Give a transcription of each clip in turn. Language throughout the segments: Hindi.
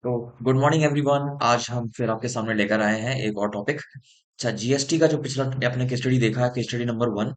तो गुड मॉर्निंग एवरीवन। आज हम फिर आपके सामने लेकर आए हैं एक और टॉपिक। अच्छा, जीएसटी का जो पिछला आपने केस स्टडी देखा है, केस स्टडी नंबर 1।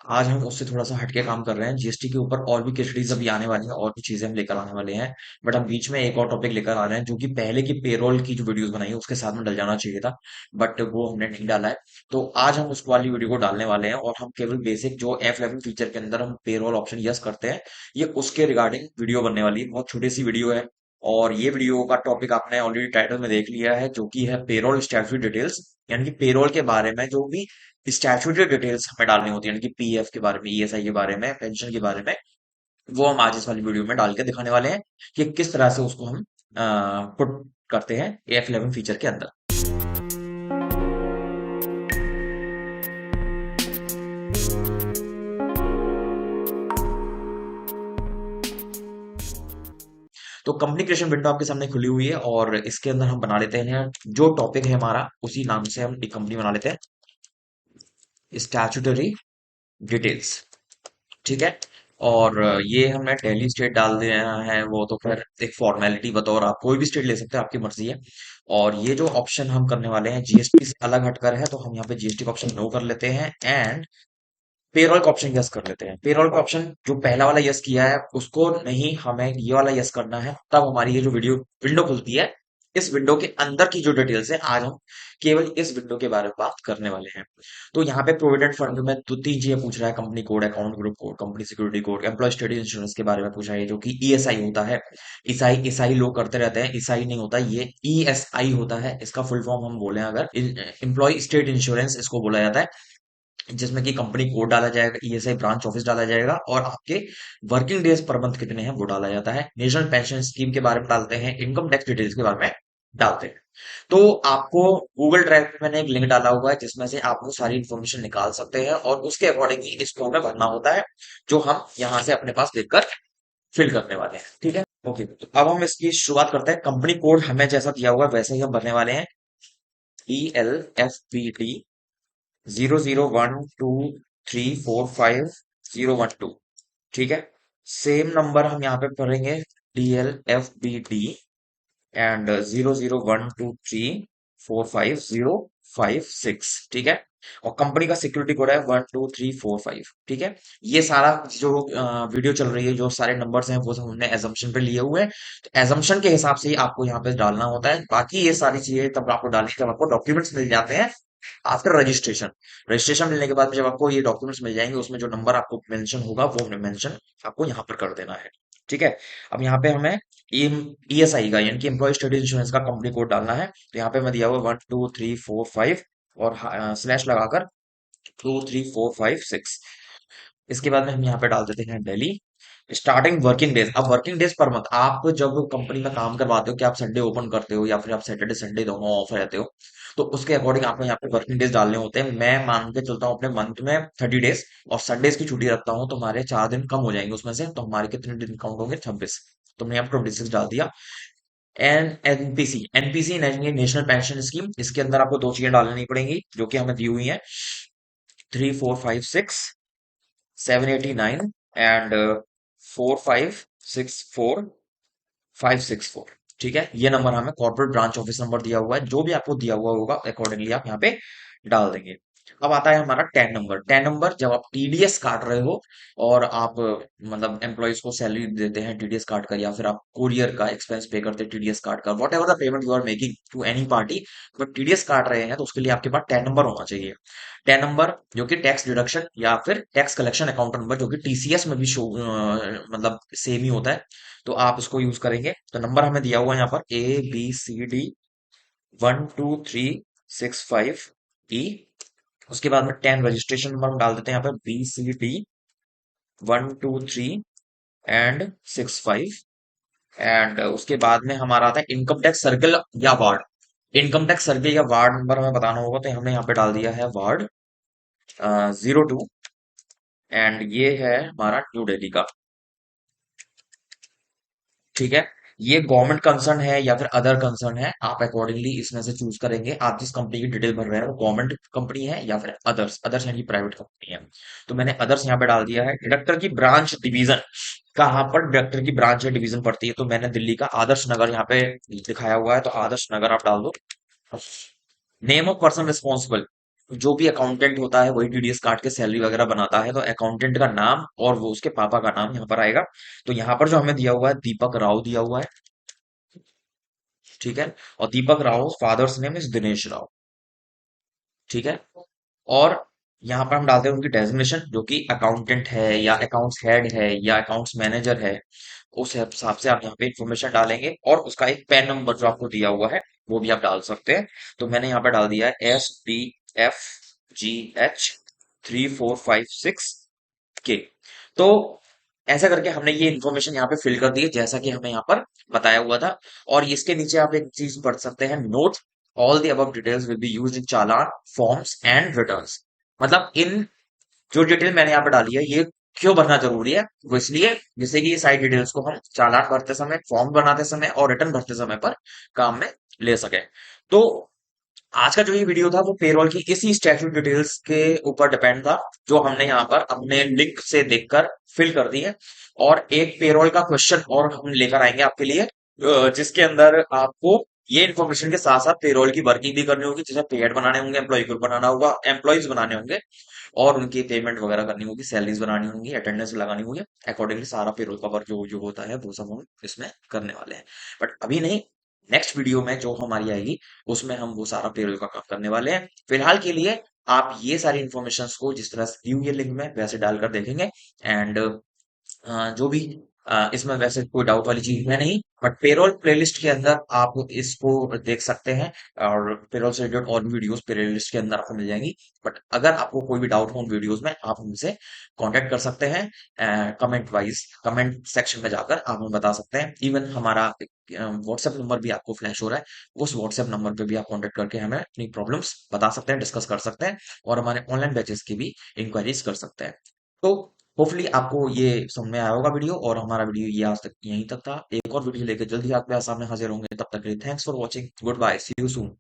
आज हम उससे थोड़ा सा हटके काम कर रहे हैं। जीएसटी के ऊपर और भी केस स्टडीज अभी आने वाली हैं, और भी चीजें हम लेकर आने वाले हैं। बट हम बीच में एक और टॉपिक लेकर आ रहे हैं जो कि पहले की पेरोल की जो वीडियोस बनाई है उसके साथ में डल जाना चाहिए था, बट वो हमने नहीं डाला है। तो आज हम उस वाली वीडियो को डालने वाले हैं, और हम केवल बेसिक जो F11 फीचर के अंदर हम पेरोल ऑप्शन यस करते हैं, ये उसके रिगार्डिंग वीडियो बनने वाली है। बहुत छोटी सी वीडियो है, और ये वीडियो का टॉपिक आपने ऑलरेडी टाइटल में देख लिया है, जो कि है पेरोल स्टैट्यूटरी डिटेल्स। यानी कि पेरोल के बारे में जो भी स्टैट्यूटरी डिटेल्स हमें डालनी होती है, यानी कि पीएफ के बारे में, ईएसआई के बारे में, पेंशन के बारे में, वो हम आज इस वाली वीडियो में डाल के दिखाने वाले हैं कि किस तरह से उसको हम पुट करते हैं F11 फीचर के अंदर। तो कंपनी क्रिएशन विंडो आपके सामने खुली हुई है, और इसके अंदर हम बना लेते हैं जो टॉपिक है हमारा, उसी नाम से हम एक कंपनी बना लेते हैं, स्टैट्यूटरी डिटेल्स। ठीक है। और ये हमने दिल्ली स्टेट डाल देना है, वो तो फिर एक फॉर्मेलिटी बतौर, आप कोई भी स्टेट ले सकते हैं, आपकी मर्जी है। और ये जो ऑप्शन हम करने वाले हैं जीएसटी से अलग हटकर है, तो हम यहाँ पे जीएसटी का ऑप्शन नो कर लेते हैं, एंड पेरोल का ऑप्शन यस कर लेते हैं। पेरोल का ऑप्शन जो पहला वाला यस किया है उसको नहीं, हमें ये वाला यस करना है, तब हमारी ये जो वीडियो विंडो खुलती है। इस विंडो के अंदर की जो डिटेल्स है, आज हम केवल इस विंडो के बारे में बात करने वाले हैं। तो यहाँ पे प्रोविडेंट फंड में दो तीन चीजें पूछ रहा है: company code, account group code, company security code, employ status insurance के बारे में पूछा है, जो कि ईएसआई होता है। ईसाई ईसाई लोग करते रहते हैं, ईसाई नहीं होता, ये ईएसआई होता है। इसका फुल फॉर्म हम बोले अगर, एम्प्लॉय स्टेट इंश्योरेंस इसको बोला जाता है, जिसमें कि कंपनी कोड डाला जाएगा, ईएसआई ब्रांच ऑफिस डाला जाएगा, और आपके वर्किंग डेज पर मंथ कितने हैं वो डाला जाता है। नेशनल पेंशन स्कीम के बारे में डालते हैं, इनकम टैक्स डिटेल्स के बारे में डालते हैं। तो आपको गूगल ड्राइव में मैंने एक लिंक डाला हुआ है, जिसमें से आप वो सारी इंफॉर्मेशन निकाल सकते हैं, और उसके अकॉर्डिंग ही इसको हमें भरना होता है, जो हम यहाँ से अपने पास देखकर फिल करने वाले हैं। ठीक है। ओके, तो अब हम इसकी शुरुआत करते हैं। कंपनी कोड हमें जैसा दिया हुआ है वैसे ही हम भरने वाले हैं: ELFPT 0012345 012। ठीक है। सेम नंबर हम यहाँ पे भरेंगे, DLFBD एंड 0012345 056। ठीक है। और कंपनी का सिक्योरिटी कोड है 12345। ठीक है। ये सारा जो वीडियो चल रही है, जो सारे नंबर्स हैं, वो सब हमने एजम्पशन पे लिए हुए हैं। तो एजम्पशन के हिसाब से ही आपको यहाँ पे डालना होता है। बाकी ये सारी चीजें तब आपको डालनी है जब आपको डॉक्यूमेंट्स मिल जाते हैं आफ्टर रजिस्ट्रेशन। रजिस्ट्रेशन मिलने के बाद में जब आपको ये डॉक्यूमेंट्स मिल जाएंगे, उसमें जो नंबर आपको मेंशन होगा वो मेंशन आपको यहाँ पर कर देना है। ठीक है। अब यहाँ पे हमें ईएसआई का, यानी कि एम्प्लॉय स्टडीज इंश्योरेंस का कंपनी कोड डालना है। तो यहाँ पे मैं दिया हुआ 12345, और स्लैश लगाकर 23456। इसके बाद में हम यहाँ पे डाल देते हैं दिल्ली। स्टार्टिंग वर्किंग डेज, अब वर्किंग डेज पर मंथ, आप जब कंपनी में काम करवाते हो, कि आप संडे ओपन करते हो या फिर आप सैटरडे संडे दोनों ऑफ रहते हो, तो उसके अकॉर्डिंग आपको यहाँ पे वर्किंग डेज डालने होते हैं। मैं मान के चलता हूँ अपने मंथ में 30 डेज, और संडेज की छुट्टी रखता हूँ, तो हमारे 4 दिन कम हो जाएंगे उसमें से, तो हमारे कितने दिन काउंट होंगे? 26। तो मैंने यहाँ पे 26 डाल दिया। And NPC, NPC national pension scheme, इसके अंदर आपको दो चीजें डालनी पड़ेंगी जो कि हमें दी हुई है: 3456 789 एंड 4564 564। ठीक है। ये नंबर हमें कॉर्पोरेट ब्रांच ऑफिस नंबर दिया हुआ है, जो भी आपको दिया हुआ होगा अकॉर्डिंगली आप यहाँ पे डाल देंगे। अब आता है हमारा 10 नंबर। 10 नंबर, जब आप टीडीएस काट रहे हो, और आप मतलब एम्प्लॉयज को सैलरी देते हैं टीडीएस काट कर, या फिर आप कुरियर का एक्सपेंस पे करते हैं टीडीएस काट कर, whatever the payment you are making to any party, but TDS काट रहे हैं, तो उसके लिए आपके पास 10 नंबर होना चाहिए। 10 नंबर जो कि टैक्स डिडक्शन या फिर टैक्स कलेक्शन अकाउंट नंबर, जो कि टीसीएस में भी शो मतलब सेम ही होता है, तो आप इसको यूज करेंगे। तो नंबर हमें दिया हुआ है यहाँ पर ABCD 12365E। उसके बाद में 10 रजिस्ट्रेशन नंबर हम डाल देते हैं यहाँ पर BCD 123 एंड 65। एंड उसके बाद में हमारा आता है इनकम टैक्स सर्कल या वार्ड। इनकम टैक्स सर्कल या वार्ड नंबर हमें बताना होगा, तो हमने यहाँ पे डाल दिया है वार्ड 02, एंड ये है हमारा न्यू दिल्ली का। ठीक है। ये गवर्नमेंट कंसर्न है या फिर अदर कंसर्न है, आप अकॉर्डिंगली इसमें से चूज करेंगे। आप जिस कंपनी की डिटेल भर रहे हैं वो गवर्नमेंट कंपनी है या फिर अदर्स, अदर्स यानी प्राइवेट कंपनी है। तो मैंने अदर्स यहाँ पे डाल दिया है। डायरेक्टर की ब्रांच डिवीजन, कहाँ पर डायरेक्टर की ब्रांच या डिवीजन पड़ती है, तो मैंने दिल्ली का आदर्श नगर यहाँ पे दिखाया हुआ है, तो आदर्श नगर आप डाल दो। नेम ऑफ पर्सन रिस्पॉन्सिबल, जो भी अकाउंटेंट होता है वही टीडीएस काट के सैलरी वगैरह बनाता है, तो अकाउंटेंट का नाम और वो उसके पापा का नाम यहाँ पर आएगा। तो यहाँ पर जो हमें दिया हुआ है दीपक राव दिया हुआ है, ठीक है। और Deepak Rao father's name is Dinesh Rao, ठीक है। और यहाँ पर हम डालते हैं उनकी डेजिग्नेशन, जो कि अकाउंटेंट है या अकाउंट्स हेड है या अकाउंट्स मैनेजर है, उस हिसाब से आप यहाँ पे इंफॉर्मेशन डालेंगे। और उसका एक पैन नंबर जो आपको दिया हुआ है वो भी आप डाल सकते हैं। तो मैंने यहाँ पे डाल दिया है SDFGH3456K। तो ऐसा करके हमने ये इन्फॉर्मेशन यहाँ पे फिल कर दी है जैसा कि हमें यहाँ पर बताया हुआ था। और इसके नीचे आप एक चीज पढ़ सकते हैं, note all the above details will be used in challan forms and returns. मतलब इन जो डिटेल मैंने यहाँ पे डाली है ये क्यों भरना जरूरी है, वो इसलिए जैसे कि ये सारी डिटेल्स को हम चालान भरते समय, फॉर्म बनाते समय और रिटर्न भरते समय पर काम में ले सके। तो आज का जो ये वीडियो था वो पेरोल की इसी स्टैट्यूट डिटेल्स के ऊपर डिपेंड था, जो हमने यहाँ पर अपने लिंक से देखकर फिल कर दी है। और एक पेरोल का क्वेश्चन और हम लेकर आएंगे आपके लिए, जिसके अंदर आपको ये इन्फॉर्मेशन के साथ साथ पेरोल की वर्किंग भी करनी होगी, जैसे पेड बनाने होंगे, एम्प्लॉय ग्रुप बनाना होगा, एम्प्लॉयज बनाने होंगे और उनकी पेमेंट वगैरह करनी होगी, सैलरीज बनानी होंगी, अटेंडेंस लगानी होगी। अकॉर्डिंगली सारा पेरोल का वर्क जो जो होता है वो सब हम इसमें करने वाले हैं। बट अभी नहीं, नेक्स्ट वीडियो में जो हमारी आएगी उसमें हम वो सारा पेरोल का काम करने वाले हैं। फिलहाल के लिए आप ये सारी इन्फॉर्मेशन को जिस तरह से दी हुई है लिंक में वैसे डालकर देखेंगे। एंड जो भी इसमें वैसे कोई डाउट वाली चीज है नहीं, बट पेरोल प्लेलिस्ट के अंदर आप इसको देख सकते हैं। और पेरोल से रिलेटेड और भी वीडियोस प्लेलिस्ट के अंदर आपको मिल जाएंगी। बट अगर आपको कोई भी डाउट हो उन वीडियोस में, आप हमसे कांटेक्ट कर सकते हैं कमेंट वाइज, कमेंट सेक्शन में जाकर आप हमें बता सकते हैं। इवन हमारा व्हाट्सएप नंबर भी आपको फ्लैश हो रहा है, उस व्हाट्सएप नंबर पे भी आप कांटेक्ट करके हमें अपनी प्रॉब्लम्स बता सकते हैं, डिस्कस कर सकते हैं और हमारे ऑनलाइन बैचेस की भी इंक्वायरीज कर सकते हैं। तो होपफुली आपको ये समझ में आया होगा वीडियो, और हमारा वीडियो ये आज तक यहीं तक था। एक और वीडियो लेकर जल्दी आपके सामने हाजिर होंगे, तब तक के लिए thanks for watching, goodbye, see you soon.